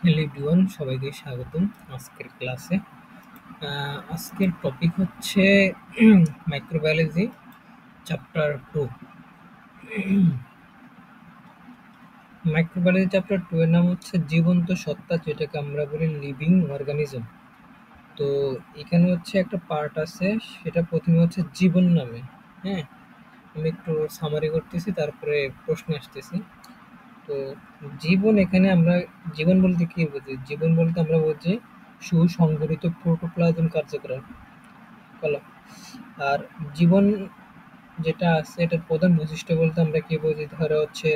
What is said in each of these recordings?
Hello everyone, সবাইকে স্বাগতম আজকের ক্লাসে। আজকের টপিক হচ্ছে মাইক্রোবায়োলজি চ্যাপ্টার 2। মাইক্রোবায়োলজি চ্যাপ্টার 2 এর নাম হচ্ছে জীবন্ত সত্তা, যেটাকে আমরা বলি লিভিং অর্গানিজম। তো এখানে হচ্ছে একটা পার্ট আছে, সেটা প্রথমে হচ্ছে জীবন নামে। হ্যাঁ, আমি একটু সামারি করতেছি, তারপরে প্রশ্ন আসতেছি। তো জীবন, এখানে আমরা জীবন বলতে কি বুঝি? জীবন বলতে আমরা বুঝি সুসংগঠিত প্রোটোপ্লাজম কার্যক্রম কলাম। আর জীবন যেটা আছে, এটার প্রধান বৈশিষ্ট্য বলতে আমরা কি বুঝি? ধরো হচ্ছে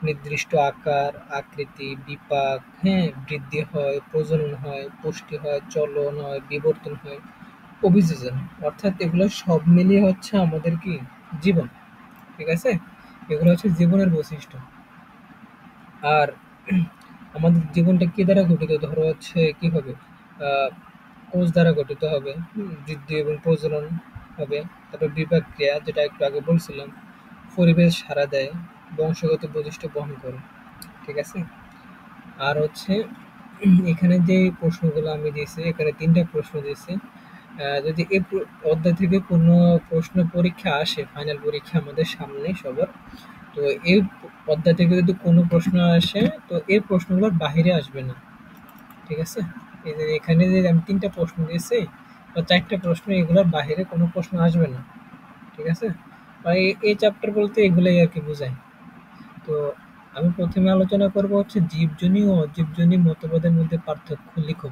নির্দিষ্ট আকার, আকৃতি, বিপাক, হ্যাঁ, বৃদ্ধি হয়, প্রজনন হয়, পুষ্টি হয়, চলন হয়, বিবর্তন হয়, অভিযোজন। অর্থাৎ এগুলো সব মিলিয়ে হচ্ছে আমাদের কি জীবন। ঠিক আছে, এগুলো হচ্ছে জীবনের বৈশিষ্ট্য। আর আমাদের জীবনটা কি দ্বারা গঠিত? ধরো হচ্ছে কি হবে, কোষ দ্বারা গঠিত হবে, বৃদ্ধি এবং প্রজনন হবে, তারপর বিপাক ক্রিয়া, যেটা একটু আগে বলছিলাম, পরিবেশ সাড়া দেয়, বংশগত বৈশিষ্ট্য বহন করে। ঠিক আছে। আর হচ্ছে এখানে যে প্রশ্নগুলো আমি দিয়েছি, এখানে 3টা প্রশ্ন দিয়েছি। যদি এই অধ্যায় থেকে কোনো প্রশ্ন পরীক্ষা আসে, ফাইনাল পরীক্ষা আমাদের সামনে সবার, তো এই অধ্যায় থেকে যদি কোনো প্রশ্ন আসে, তো এই প্রশ্নগুলোর বাহিরে আসবে না। ঠিক আছে, এই যে এখানে যে আমি 3টা প্রশ্ন দিয়েছি বা 4টা প্রশ্ন, এগুলোর বাহিরে কোনো প্রশ্ন আসবে না। ঠিক আছে, বা এই চ্যাপ্টার বলতে এগুলোই আর কি বোঝায়। তো আমি প্রথমে আলোচনা করব হচ্ছে জীবজনী ও অজীবজনী মতবাদের মধ্যে পার্থক্য লিখো।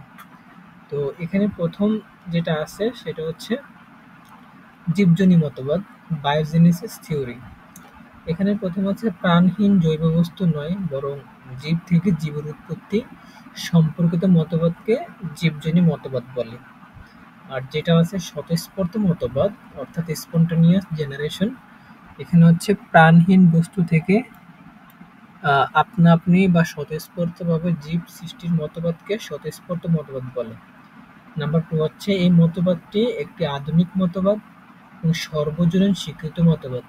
তো এখানে প্রথম যেটা আছে সেটা হচ্ছে জীবজনী মতবাদ, বায়োজেনেসিস থিওরি। এখানে প্রথম হচ্ছে প্রাণহীন জৈব বস্তু নয়, বরং জীব থেকে জীবের উৎপত্তি সম্পর্কিত মতবাদকে জীবজনী মতবাদ বলে। আর যেটা আছে স্বতঃস্ফূর্ত মতবাদ, অর্থাৎ স্পন্টানিয়াস জেনারেশন, এখানে হচ্ছে প্রাণহীন বস্তু থেকে আপনা আপনি বা স্বতঃস্ফূর্তভাবে জীব সৃষ্টির মতবাদকে স্বতঃস্ফূর্ত মতবাদ বলে। নাম্বার 2 হচ্ছে এই মতবাদটি একটি আধুনিক মতবাদ এবং সর্বজনীন স্বীকৃত মতবাদ।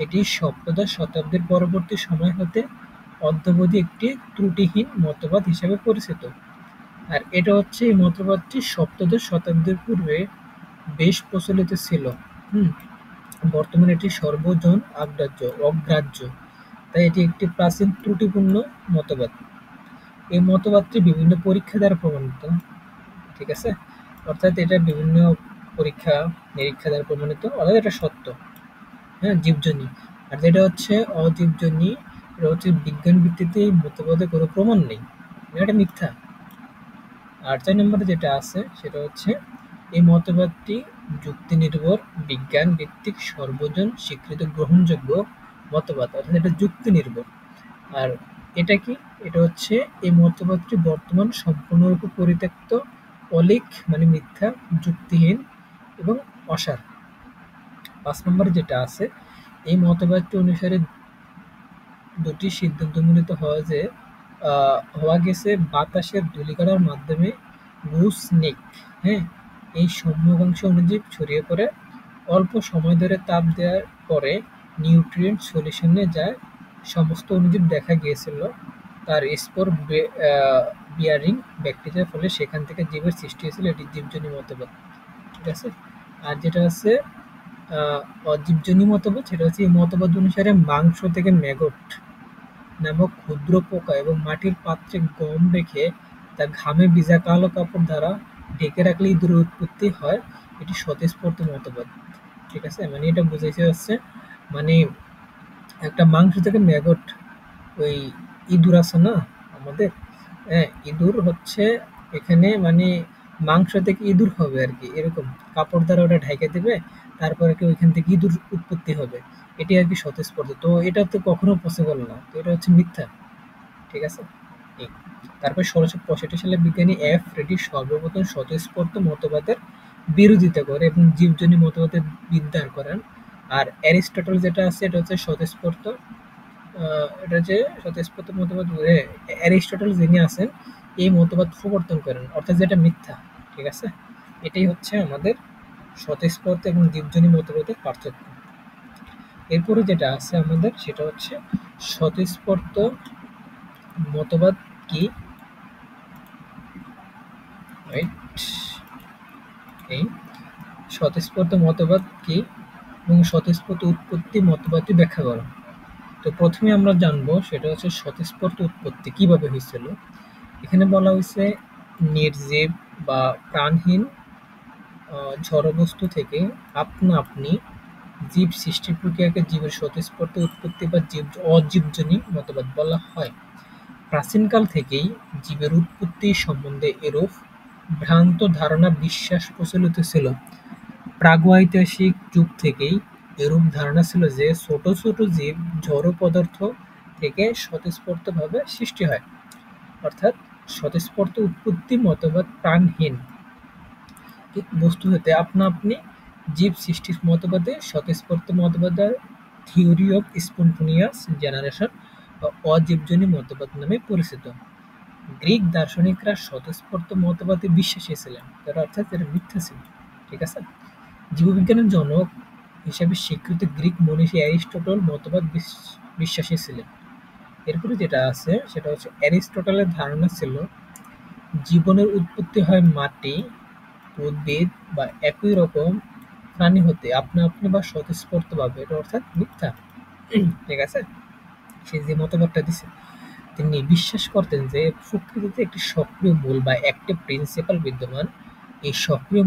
এটি সপ্তদশ শতাব্দীর পরবর্তী সময় হতে অদ্যাবধি একটি ত্রুটিহীন মতবাদ হিসেবে পরিচিত। আর এটা হচ্ছে, এই মতবাদটি সপ্তদশ শতাব্দীর পূর্বে বেশ প্রচলিত ছিল। বর্তমানে এটি সর্বজন অগ্রাহ্য, তাই এটি একটি প্রাচীন ত্রুটিপূর্ণ মতবাদ। এই মতবাদটি বিভিন্ন পরীক্ষা দ্বারা প্রমাণিত। ঠিক আছে, অর্থাৎ এটা বিভিন্ন পরীক্ষা নিরীক্ষা দ্বারা প্রমাণিত, অর্থাৎ এটা সত্য। হ্যাঁ, জীবজনী। আর যেটা হচ্ছে অজীবজনী, এটা হচ্ছে বিজ্ঞান ভিত্তিতে এই মতবাদে কোনো প্রমাণ নেই, এটা মিথ্যা। আর 4 নম্বরে যেটা আছে সেটা হচ্ছে এই মতবাদটি যুক্তি নির্ভর, বিজ্ঞান ভিত্তিক, সর্বজন স্বীকৃত গ্রহণযোগ্য মতবাদ, অর্থাৎ এটা যুক্তি নির্ভর। আর এটা কি? এটা হচ্ছে এই মতবাদটি বর্তমান সম্পূর্ণরূপে পরিত্যক্ত, অলিক মানে মিথ্যা, যুক্তিহীন এবং অসার। 5 নম্বরে যেটা আছে, এই মতবাদটি অনুসারে দুটি সিদ্ধান্ত মিলিত হয় যে হওয়া গেছে বাতাসের ধূলিকণার মাধ্যমে স্নেক, হ্যাঁ, এই সম্মুখাংশ অণুজীব ছড়িয়ে পড়ে, অল্প সময় ধরে তাপ দেওয়ার পরে নিউট্রিয়েন্ট সলিউশনে যায়। সমস্ত অণুজীব দেখা গিয়েছিল তার স্পোর বিয়ারিং ব্যাকটেরিয়ার ফলে সেখান থেকে জীবের সৃষ্টি হয়েছিল। এটি জীবজনী মতবাদ। ঠিক আছে। আর যেটা আছে অজীবজনী মতবাদ, সেটা হচ্ছে এই মতবাদ অনুসারে মাংস থেকে ম্যাগট নামক ক্ষুদ্র পোকা এবং মাটির পাত্রে গম রেখে তা ঘামে ভিজা কালো কাপড় দ্বারা ঢেকে রাখলে ইঁদুরের উৎপত্তি হয়। এটি স্বতঃস্ফূর্ত মতবাদ। ঠিক আছে, মানে এটা বুঝাইতে হচ্ছে, মানে একটা মাংস থেকে ম্যাগট, ওই ইঁদুর আছে না আমাদের, হ্যাঁ, ইঁদুর হচ্ছে এখানে, মানে মাংস থেকে ইঁদুর হবে আর কি, এরকম কাপড় দ্বারা ওটা ঢেকে দেবে, তারপরে কি ওইখান থেকে ইঁদুর উৎপত্তি হবে। এটি আর কি স্বতঃস্ফূর্ত। তো এটা তো কখনো পসিবল না, তো এটা হচ্ছে মিথ্যা। ঠিক আছে। তারপর 1665 সালে বিজ্ঞানী এফ রেডি সর্বপ্রথম স্বতঃস্ফূর্ত মতবাদের বিরোধিতা করে এবং জীবজনী মতবাদের বিদ্যার করেন। আর অ্যারিস্টটল যেটা আছে, এটা হচ্ছে স্বতঃস্ফূর্ত, এটা হচ্ছে স্বতঃস্ফূর্ত মতবাদ। অ্যারিস্টটল যিনি আছেন, এই মতবাদ প্রবর্তন করেন, অর্থাৎ যেটা মিথ্যা। ঠিক আছে, এটাই হচ্ছে আমাদের স্বতঃস্ফূর্ত এবং জীবজনী মতবাদের পার্থক্য। এরপরে যেটা আছে আমাদের, সেটা হচ্ছে স্বতঃস্ফূর্ত মতবাদ কি, রাইট? এই স্বতঃস্ফূর্ত মতবাদ কি এবং স্বতঃস্ফূর্ত উৎপত্তি মতবাদটি ব্যাখ্যা করো। তো প্রথমে আমরা জানবো সেটা হচ্ছে স্বতঃস্ফূর্ত উৎপত্তি কিভাবে হয়েছিল। এখানে বলা হয়েছে নির্জীব বা প্রাণহীন জড়বস্তু থেকে আপনা আপনি জীব সৃষ্টির প্রক্রিয়াকে জীবের স্বতঃস্ফূর্ত উৎপত্তি বা অজীবজনী মতবাদ বলা হয়। প্রাচীনকাল থেকেই জীবের উৎপত্তি সম্বন্ধে এরূপ ভ্রান্ত ধারণা বিশ্বাস প্রচলিত ছিল। প্রাগৈতিহাসিক যুগ থেকেই এরূপ ধারণা ছিল যে ছোট ছোট জীব জড় পদার্থ থেকে স্বতঃস্ফূর্তভাবে সৃষ্টি হয়। অর্থাৎ স্বতঃস্ফূর্ত উৎপত্তি মতবাদ প্রাণহীন বস্তু হতে আপনা আপনি জীব সৃষ্টির মতবাদে স্বতঃস্ফূর্ত মতবাদ থিওরি অফ স্পন্টেনিয়াস জেনারেশন বা অজীবজনী মতবাদ নামে পরিচিত। গ্রিক দার্শনিকরা স্বতঃস্ফূর্ত মতবাদে বিশ্বাসী ছিলেন, তারা অর্থাৎ এটা মিথ্যা ছিল। ঠিক আছে? জীববিজ্ঞানের জনক হিসেবে স্বীকৃত গ্রিক মনীষী অ্যারিস্টটল মতবাদ বিশ্বাসী ছিলেন। এরপরে যেটা আছে সেটা হচ্ছে অ্যারিস্টটলের ধারণা ছিল জীবনের উৎপত্তি হয় মাটি, উদ্ভিদ বা একই রকম প্রাণী হতে আপনা আপনি বা স্বতঃস্ফূর্তভাবে। এটা অর্থাৎ মিথ্যা। ঠিক আছে? সে যে মতবাদটা দিছে, তিনি বিশ্বাস করতেন যে প্রকৃতিতে একটি সক্রিয় মূল বা অ্যাক্টিভ প্রিন্সিপাল বিদ্যমান। এই সক্রিয়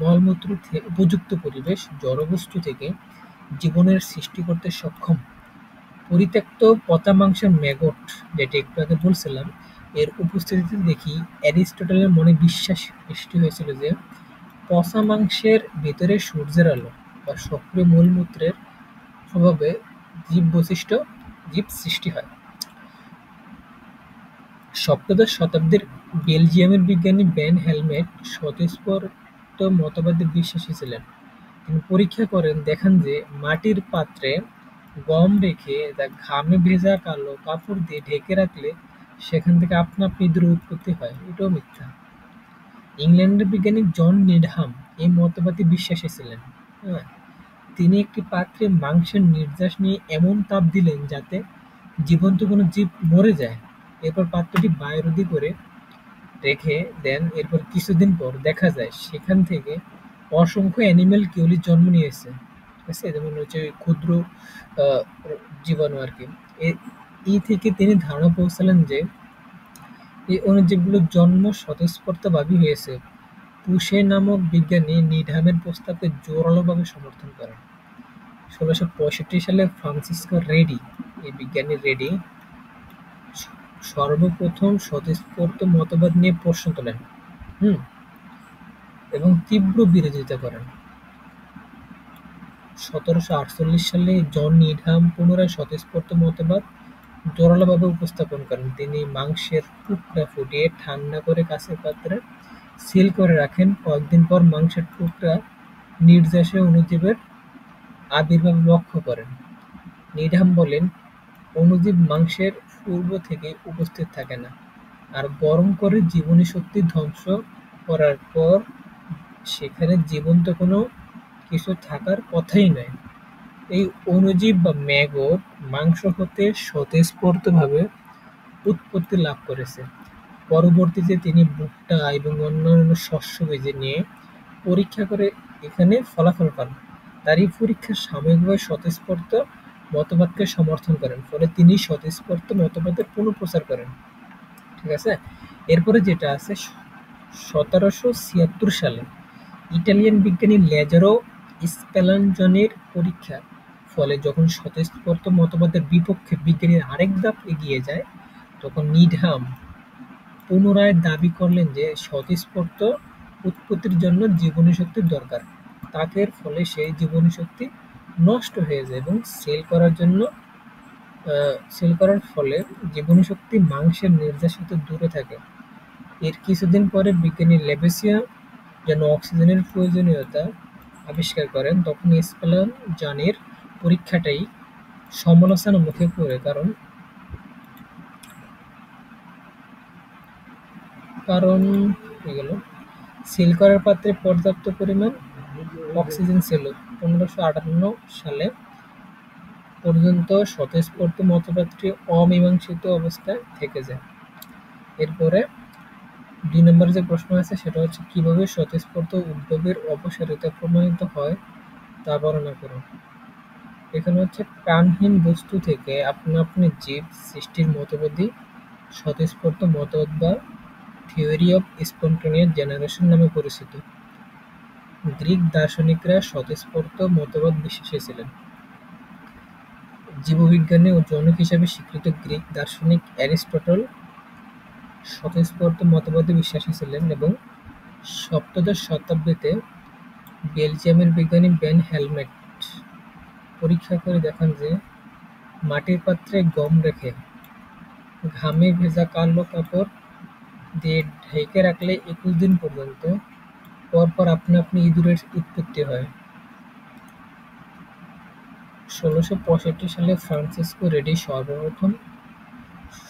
মলমূত্র উপযুক্ত পরিবেশ জড়বস্তু থেকে জীবনের সৃষ্টি করতে সক্ষম। পরিত্যক্ত পচা মাংসের ম্যাগট, যেটা একটু আগে বলছিলাম, এর উপস্থিতিতে দেখি অ্যারিস্টটলের মনে বিশ্বাস সৃষ্টি হয়েছিল যে পচা মাংসের ভেতরে সূর্যের আলো বা সক্রিয় মূলমূত্রের প্রভাবে জীব সৃষ্টি হয়। সপ্তদশ শতাব্দীর বেলজিয়ামের বিজ্ঞানী ভ্যান হেলমেট স্বতঃস্ফূর্ত মতবাদে বিশ্বাসী ছিলেন। তিনি পরীক্ষা করেন, দেখান যে মাটির পাত্রে গম রেখে তা ঘামে ভেজা কালো কাপড় দিয়ে ঢেকে রাখলে সেখান থেকে আপনা আপনি ইঁদুরের উৎপত্তি হয়। এটাও মিথ্যা। ইংল্যান্ডের বিজ্ঞানী জন নিডহাম এই মতবাদে বিশ্বাসী ছিলেন। হ্যাঁ, তিনি একটি পাত্রে মাংসের নির্যাস নিয়ে এমন তাপ দিলেন যাতে জীবন্ত কোনো জীব মরে যায়। এরপর পাত্রটি বায়ুরোধী করে রেখে দেন। এরপর কিছুদিন পর দেখা যায় সেখান থেকে অসংখ্য অ্যানিমেল কিউলি জন্ম নিয়েছে। ঠিক আছে? যেমন হচ্ছে ক্ষুদ্র আহ, জীবাণু আর কি। এই থেকে তিনি ধারণা পৌঁছালেন যে এই অণুজীবগুলোর জন্ম স্বতঃস্ফূর্তভাবেই হয়েছে। পুশে নামক বিজ্ঞানী নিডহামের প্রস্তাবকে জোরালোভাবে সমর্থন করেন। ১৬৬৫ সালে ফ্রান্সিসকো রেডি, এই বিজ্ঞানী রেডি সর্বপ্রথম স্বতঃস্ফূর্ত মতবাদ নিয়ে প্রশ্ন তোলেন হুম এবং তীব্র বিরোধিতা করেন। ১৭৪৮ সালে জন নিডহাম পুনরায় স্বতঃস্ফূর্ত মতবাদ জোরালোভাবে উপস্থাপন করেন। তিনি মাংসের টুকরা ফুটিয়ে ঠান্ডা করে কাঁচের পাত্রে সিল করে রাখেন। কয়েকদিন পর মাংসের টুকরা নির্যাসে অণুজীবের আবির্ভাব লক্ষ্য করেন। নিডহাম বলেন, অণুজীব মাংসের পূর্ব থেকে উপস্থিত থাকে না, আর গরম করে জীবনী শক্তি ধ্বংস করার পর সেখানে জীবন্ত কোনো কিছু থাকার কথাই নয়। এই অণুজীব বা ম্যাগট মাংস হতে স্বতঃস্ফূর্তভাবে উৎপত্তি লাভ করেছে। পরবর্তীতে তিনি ভুট্টা এবং অন্যান্য শস্য বীজ নিয়ে পরীক্ষা করে এখানে ফলাফল পান। তার এই পরীক্ষা সাময়িকভাবে স্বতঃস্ফূর্ত মতবাদকে সমর্থন করেন, ফলে তিনি স্বতঃস্ফূর্ত মতবাদের পুনঃপ্রচার করেন। ঠিক আছে? এরপরে যেটা আছে ১৭৭৬ সালে ইটালিয়ান বিজ্ঞানী ল্যাজারো স্প্যালানজনির পরীক্ষার ফলে যখন স্বতঃস্ফূর্ত মতবাদের বিপক্ষে বিজ্ঞানীর আরেক ধাপ এগিয়ে যায়, তখন নিডহাম পুনরায় দাবি করলেন যে স্বতঃস্ফূর্ত উৎপত্তির জন্য জীবনী শক্তির দরকার। তাকের ফলে সেই জীবনী শক্তি নষ্ট হয়ে যায় এবং সেল করার ফলে জীবনী শক্তি মাংসের নির্যাস হতে দূরে থাকে। এর কিছুদিন পরে বিজ্ঞানী লেবেসিয়া যেন অক্সিজেনের প্রয়োজনীয়তা আবিষ্কার করেন, তখন স্প্যালানজানির পরীক্ষাটাই সমালোচনার মুখে পড়ে, কারণ কারণ এগুলো সিল করার পাত্রে পর্যাপ্ত পরিমাণ অক্সিজেন ছিল। ১৫৫৮ সালে পর্যন্ত স্বতঃস্ফূর্ত মতবাদটি অমীমাংসিত অবস্থায় থেকে যায়। এরপরে 2 নম্বরে যে প্রশ্ন আছে সেটা হচ্ছে কিভাবে স্বতঃস্ফূর্ত উদ্যোগের অপসারিতা প্রমাণিত হয় তা বর্ণনা করুন। এখানে হচ্ছে প্রাণহীন বস্তু থেকে আপনা-আপনি জীব সৃষ্টির মতবাদই স্বতঃস্ফূর্ত মতবাদ বা থিওরি অফ স্পন্টেনিয়াস জেনারেশন নামে পরিচিত। গ্রিক দার্শনিকরা স্বতঃস্ফূর্ত মতবাদ বিশ্বাসী ছিলেন। জীববিজ্ঞানী ও জনক হিসেবে স্বীকৃত গ্রিক দার্শনিক অ্যারিস্টটল স্বতঃস্ফূর্ত মতবাদে বিশ্বাসী ছিলেন এবং সপ্তদশ শতাব্দীতে বেলজিয়ামের বিজ্ঞানী ভ্যান হেলমেট পরীক্ষা করে দেখান যে মাটির পাত্রে গম রেখে ঘামে ভেজা কালো কাপড় দিয়ে ঢেকে রাখলে 21 দিন পর্যন্ত পরপর আপনা-আপনি ইঁদুরের উৎপত্তি হয়। ১৬৬৫ সালে ফ্রান্সিসকো রেডি সর্বপ্রথম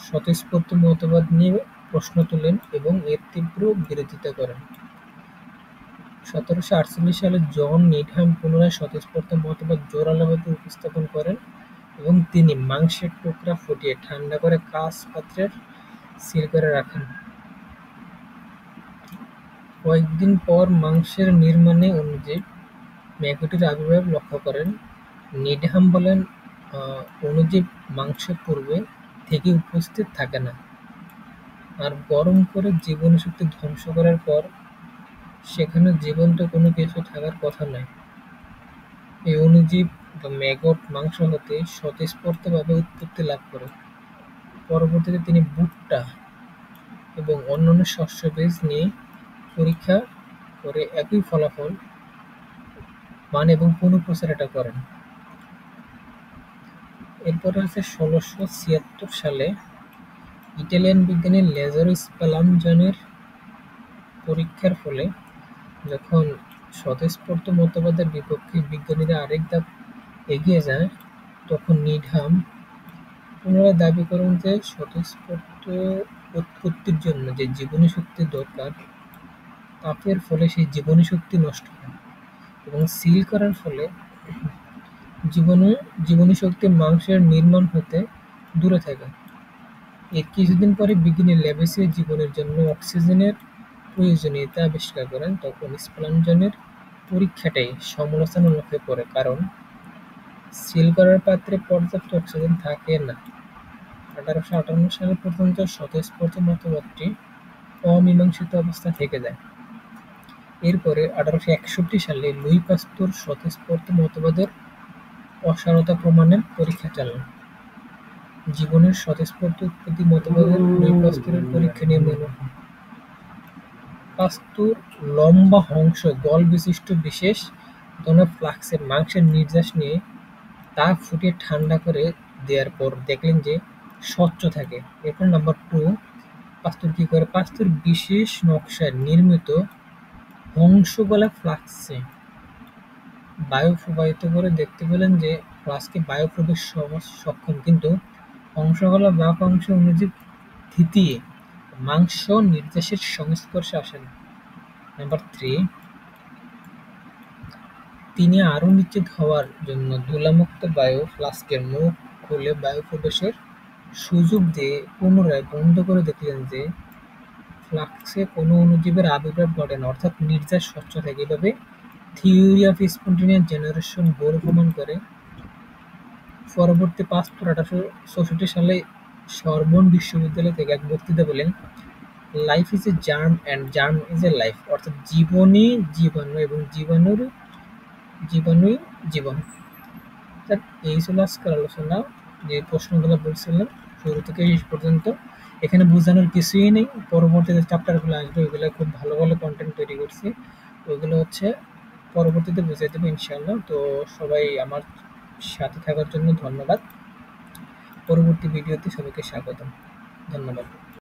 স্বতঃস্ফূর্ত মতবাদ নিয়ে প্রশ্ন তোলেন এবং এর তীব্র বিরোধিতা করেন। ১৭৪৮ সালে জন নিডহাম পুনরায় স্বতঃস্ফূর্ত মতবাদ জোরালোভাবে উপস্থাপন করেন এবং তিনি মাংসের টুকরা ফুটিয়ে ঠান্ডা করে কাঁচ পাত্রে সিল করে রাখেন। কয়েকদিন পর মাংসের নির্মাণে অণুজীব ম্যাগটের আবির্ভাব লক্ষ্য করেন। নিডহাম বলেন, অণুজীব মাংসে পূর্বে থেকেই উপস্থিত থাকে না, আর গরম করে জীবনীশক্তি ধ্বংস করার পর সেখানে জীবন্ত কোনো কিছু থাকার কথা নয়। এই অণুজীব বা ম্যাগট মাংস হতে স্বতঃস্ফূর্তভাবে উৎপত্তি লাভ করে। পরবর্তীতে তিনি ভুট্টা এবং অন্যান্য শস্য বীজ নিয়ে পরীক্ষা করে একই ফলাফল পান এবং পুনঃপ্রচার এটা করেন। এরপরে আছে ১৬৭৬ সালে ইটালিয়ান বিজ্ঞানী ল্যাজারো স্পালানজানের পরীক্ষার ফলে যখন স্বতঃস্ফূর্ত মতবাদের বিপক্ষে বিজ্ঞানীরা আরেক ধাপ এগিয়ে যায়, তখন নিডহাম পুনরায় দাবি করেন যে স্বতঃস্ফূর্ত উৎপত্তির জন্য যে জীবনী শক্তি দরকার, তাপের ফলে সেই জীবনী শক্তি নষ্ট হয় এবং সিল করার ফলে জীবনী শক্তি মাংসের নির্মাণ হতে দূরে থাকে। এর কিছুদিন পরে বিজ্ঞানী ল্যাভেসিয়ে জীবনের জন্য অক্সিজেনের প্রয়োজনীয়তা আবিষ্কার করেন। তখন স্পালানজানের পরীক্ষাটাই সমালোচনার মুখে পড়ে, কারণ সিল করার পাত্রে পর্যাপ্ত অক্সিজেন থাকে না। ১৮৫৮ সাল পর্যন্ত স্বতঃস্ফূর্ত মতবাদটি অমীমাংসিত অবস্থায় থেকে যায়। এরপরে ১৮৬১ সালে লুই পাস্তুর স্বতঃস্ফূর্ত মতবাদের অসারতা প্রমাণের পরীক্ষা চালান। জীবনের স্বতঃস্ফূর্ত উৎপত্তি মতবাদের লুই পাস্তুরের পরীক্ষা নিয়ে মনে হয়। পাস্তুর লম্বা হংস গল বিশিষ্ট বিশেষ ধরনের ফ্লাস্কের মাংসের নির্যাস নিয়ে তা ফুটিয়ে ঠান্ডা করে দেওয়ার পর দেখলেন যে স্বচ্ছ থাকে। এরপর নাম্বার 2, পাস্তুর কি করে? পাস্তুর বিশেষ নকশায় নির্মিত হংসগলা ফ্লাস্কে বায়ু প্রবাহিত করে দেখতে পেলেন যে ফ্লাস্কে বায়ু প্রবেশ সক্ষম, কিন্তু হংসগলা বাক অংশ অনুজীব থিতিয়ে মাংস নির্যাসের সংস্পর্শে আসে না। নাম্বার 3, তিনি আরও নিশ্চিত হওয়ার জন্য ধুলামুক্ত বায়ু ফ্লাস্কের মুখ খুলে বায়ু প্রবেশের সুযোগ দিয়ে পুনরায় বন্ধ করে দেখলেন যে ফ্লাস্কে কোনো অণুজীবের আবির্ভাব ঘটে না, অর্থাৎ নির্যাস স্বচ্ছ থাকে। এভাবে থিওরি অফ স্পন্টেনিয়াস জেনারেশন বড় প্রমাণ করে। পরবর্তী পাস্তুর ১৮৬৪ সালে সরবোন বিশ্ববিদ্যালয় থেকে এক বক্তৃতা বলেন, life is a germ and germ is a life, অর্থাৎ জীবনই জীবাণু এবং জীবাণুই জীবন। এই ছিল আজকের আলোচনা। যে প্রশ্নগুলো বলছিলাম শুরু থেকে শেষ পর্যন্ত, এখানে বোঝানোর কিছুই নেই। পরবর্তীতে চ্যাপ্টারগুলো আসবে, ওইগুলো খুব ভালো ভালো কন্টেন্ট তৈরি করছি, ওইগুলো হচ্ছে পরবর্তীতে বুঝিয়ে দেবো ইনশাআল্লাহ। তো সবাই আমার সাথে থাকার জন্য ধন্যবাদ। পরবর্তী ভিডিওতে সবাইকে স্বাগতম। ধন্যবাদ।